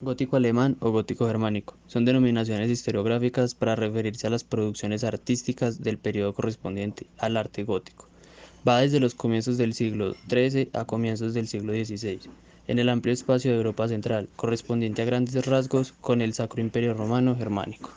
Gótico alemán o gótico germánico son denominaciones historiográficas para referirse a las producciones artísticas del periodo correspondiente al arte gótico. Va desde los comienzos del siglo XIII a comienzos del siglo XVI, en el amplio espacio de Europa Central, correspondiente a grandes rasgos con el Sacro Imperio Romano Germánico.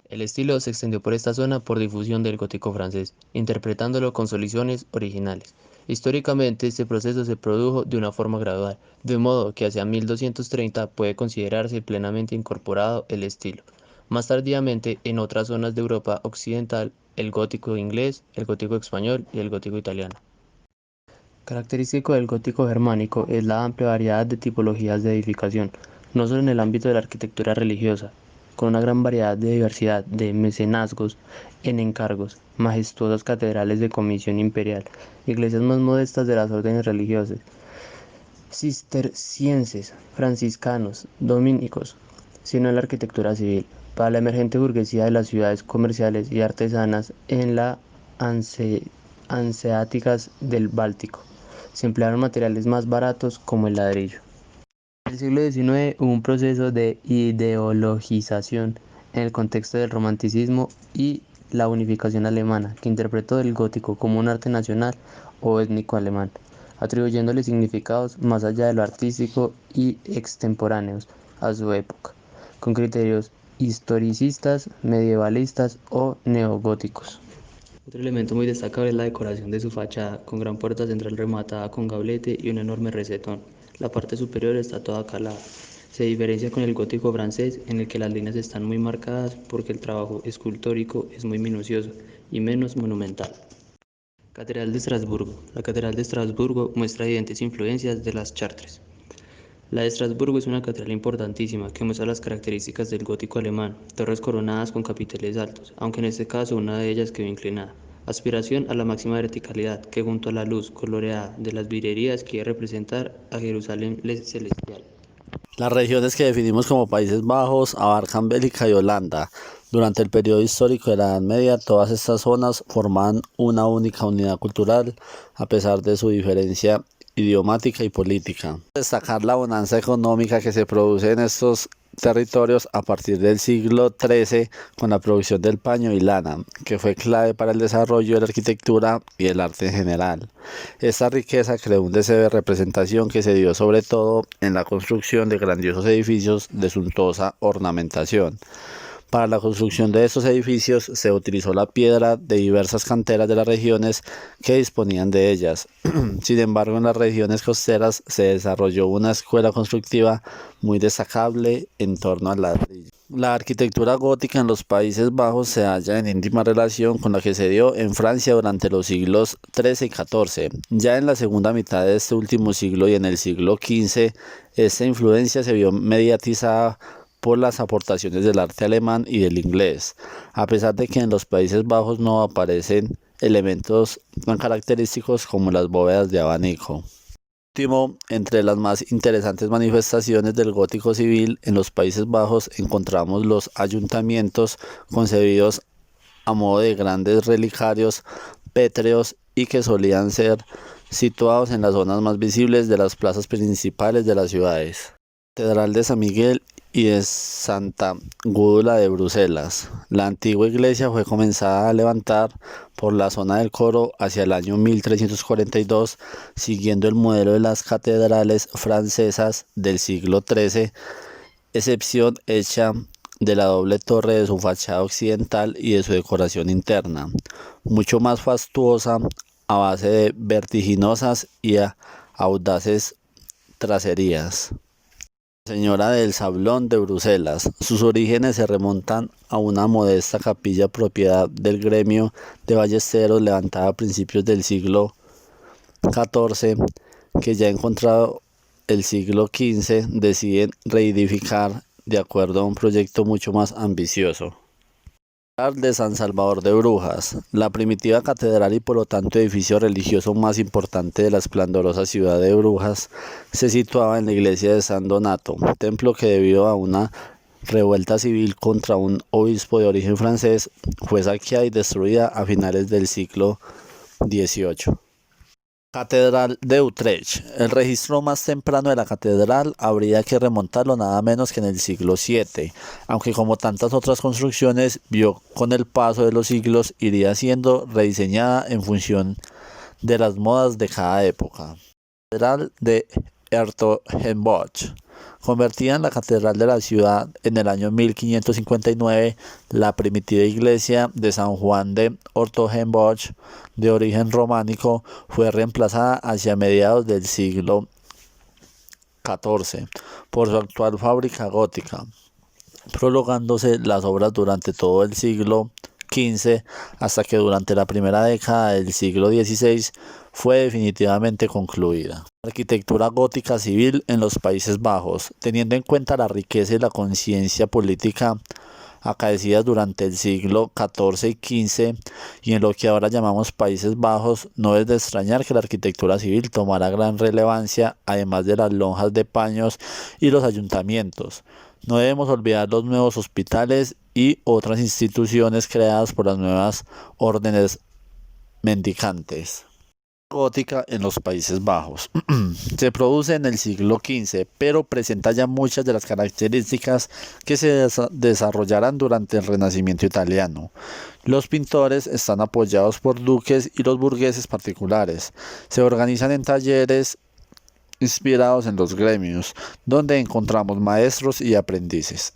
El estilo se extendió por esta zona por difusión del gótico francés, interpretándolo con soluciones originales. Históricamente, este proceso se produjo de una forma gradual, de modo que hacia 1230 puede considerarse plenamente incorporado el estilo. Más tardíamente, en otras zonas de Europa occidental, el gótico inglés, el gótico español y el gótico italiano. Característico del gótico germánico es la amplia variedad de tipologías de edificación, no solo en el ámbito de la arquitectura religiosa, con una gran variedad de diversidad de mecenazgos en encargos, majestuosas catedrales de comisión imperial, iglesias más modestas de las órdenes religiosas, cistercienses, franciscanos, dominicos, sino en la arquitectura civil, para la emergente burguesía de las ciudades comerciales y artesanas en las hanseáticas del Báltico. Se emplearon materiales más baratos como el ladrillo. En el siglo XIX hubo un proceso de ideologización en el contexto del romanticismo y la unificación alemana, que interpretó el gótico como un arte nacional o étnico alemán, atribuyéndole significados más allá de lo artístico y extemporáneos a su época, con criterios historicistas, medievalistas o neogóticos. Otro elemento muy destacable es la decoración de su fachada, con gran puerta central rematada con gablete y un enorme rosetón. La parte superior está toda calada. Se diferencia con el gótico francés, en el que las líneas están muy marcadas porque el trabajo escultórico es muy minucioso y menos monumental. Catedral de Estrasburgo. La Catedral de Estrasburgo muestra evidentes influencias de las Chartres. La de Estrasburgo es una catedral importantísima que muestra las características del gótico alemán, torres coronadas con capiteles altos, aunque en este caso una de ellas quedó inclinada. Aspiración a la máxima verticalidad, que junto a la luz coloreada de las vidrieras quiere representar a Jerusalén celestial. Las regiones que definimos como Países Bajos abarcan Bélgica y Holanda. Durante el periodo histórico de la Edad Media, todas estas zonas formaban una única unidad cultural, a pesar de su diferencia idiomática y política. Destacar la bonanza económica que se produce en estos territorios a partir del siglo XIII con la producción del paño y lana, que fue clave para el desarrollo de la arquitectura y el arte en general. Esta riqueza creó un deseo de representación que se dio sobre todo en la construcción de grandiosos edificios de suntuosa ornamentación. Para la construcción de estos edificios se utilizó la piedra de diversas canteras de las regiones que disponían de ellas. Sin embargo, en las regiones costeras se desarrolló una escuela constructiva muy destacable en torno al ladrillo. La arquitectura gótica en los Países Bajos se halla en íntima relación con la que se dio en Francia durante los siglos XIII y XIV. Ya en la segunda mitad de este último siglo y en el siglo XV, esta influencia se vio mediatizada por las aportaciones del arte alemán y del inglés, a pesar de que en los Países Bajos no aparecen elementos tan característicos como las bóvedas de abanico. Último, entre las más interesantes manifestaciones del gótico civil en los Países Bajos encontramos los ayuntamientos concebidos a modo de grandes relicarios pétreos y que solían ser situados en las zonas más visibles de las plazas principales de las ciudades. Catedral de San Miguel y de Santa Gúdula de Bruselas. La antigua iglesia fue comenzada a levantar por la zona del Coro hacia el año 1342, siguiendo el modelo de las catedrales francesas del siglo XIII, excepción hecha de la doble torre de su fachada occidental y de su decoración interna, mucho más fastuosa a base de vertiginosas y audaces tracerías. Señora del Sablón de Bruselas. Sus orígenes se remontan a una modesta capilla propiedad del gremio de ballesteros levantada a principios del siglo XIV, que ya encontrado el siglo XV deciden reedificar de acuerdo a un proyecto mucho más ambicioso. De San Salvador de Brujas, la primitiva catedral y por lo tanto edificio religioso más importante de la esplendorosa ciudad de Brujas, se situaba en la iglesia de San Donato, templo que debido a una revuelta civil contra un obispo de origen francés fue saqueada y destruida a finales del siglo XVIII. Catedral de Utrecht. El registro más temprano de la catedral habría que remontarlo nada menos que en el siglo VII, aunque como tantas otras construcciones vio con el paso de los siglos iría siendo rediseñada en función de las modas de cada época. Catedral de Hertogenbosch. Convertida en la catedral de la ciudad en el año 1559, la primitiva iglesia de San Juan de Hertogenbosch, de origen románico, fue reemplazada hacia mediados del siglo XIV por su actual fábrica gótica, prolongándose las obras durante todo el siglo XV hasta que durante la primera década del siglo XVI fue definitivamente concluida. Arquitectura gótica civil en los Países Bajos. Teniendo en cuenta la riqueza y la conciencia política acaecidas durante el siglo XIV y XV y en lo que ahora llamamos Países Bajos, no es de extrañar que la arquitectura civil tomara gran relevancia, además de las lonjas de paños y los ayuntamientos. No debemos olvidar los nuevos hospitales y otras instituciones creadas por las nuevas órdenes mendicantes. Gótica en los Países Bajos. Se produce en el siglo XV, pero presenta ya muchas de las características que se desarrollarán durante el Renacimiento italiano. Los pintores están apoyados por duques y los burgueses particulares. Se organizan en talleres inspirados en los gremios, donde encontramos maestros y aprendices.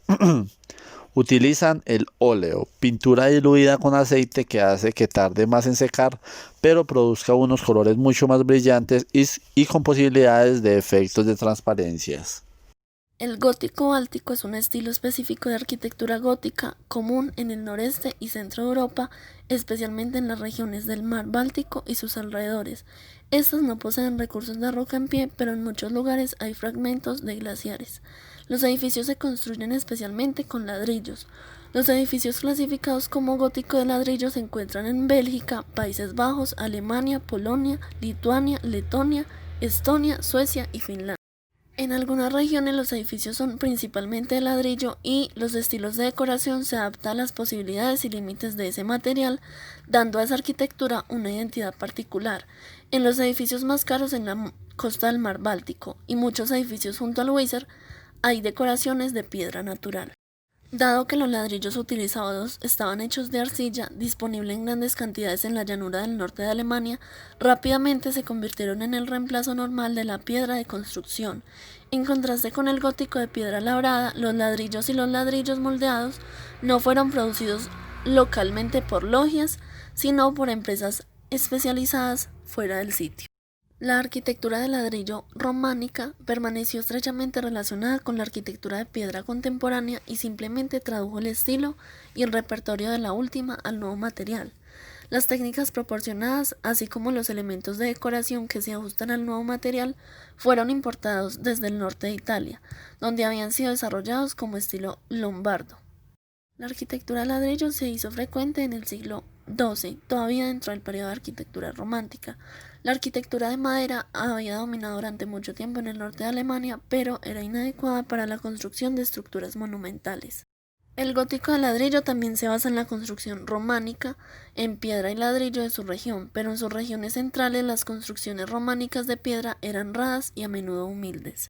Utilizan el óleo, pintura diluida con aceite que hace que tarde más en secar, pero produzca unos colores mucho más brillantes y con posibilidades de efectos de transparencias. El gótico báltico es un estilo específico de arquitectura gótica común en el noreste y centro de Europa, especialmente en las regiones del mar Báltico y sus alrededores. Estos no poseen recursos de roca en pie, pero en muchos lugares hay fragmentos de glaciares. Los edificios se construyen especialmente con ladrillos. Los edificios clasificados como gótico de ladrillo se encuentran en Bélgica, Países Bajos, Alemania, Polonia, Lituania, Letonia, Estonia, Suecia y Finlandia. En algunas regiones los edificios son principalmente de ladrillo y los estilos de decoración se adaptan a las posibilidades y límites de ese material, dando a esa arquitectura una identidad particular. En los edificios más caros en la costa del mar Báltico y muchos edificios junto al Weser hay decoraciones de piedra natural. Dado que los ladrillos utilizados estaban hechos de arcilla, disponible en grandes cantidades en la llanura del norte de Alemania, rápidamente se convirtieron en el reemplazo normal de la piedra de construcción. En contraste con el gótico de piedra labrada, los ladrillos y los ladrillos moldeados no fueron producidos localmente por logias, sino por empresas especializadas fuera del sitio. La arquitectura de ladrillo románica permaneció estrechamente relacionada con la arquitectura de piedra contemporánea y simplemente tradujo el estilo y el repertorio de la última al nuevo material. Las técnicas proporcionadas, así como los elementos de decoración que se ajustan al nuevo material, fueron importados desde el norte de Italia, donde habían sido desarrollados como estilo lombardo. La arquitectura de ladrillo se hizo frecuente en el siglo XII, todavía dentro del periodo de arquitectura romántica. La arquitectura de madera había dominado durante mucho tiempo en el norte de Alemania, pero era inadecuada para la construcción de estructuras monumentales. El gótico de ladrillo también se basa en la construcción románica, en piedra y ladrillo de su región, pero en sus regiones centrales las construcciones románicas de piedra eran raras y a menudo humildes.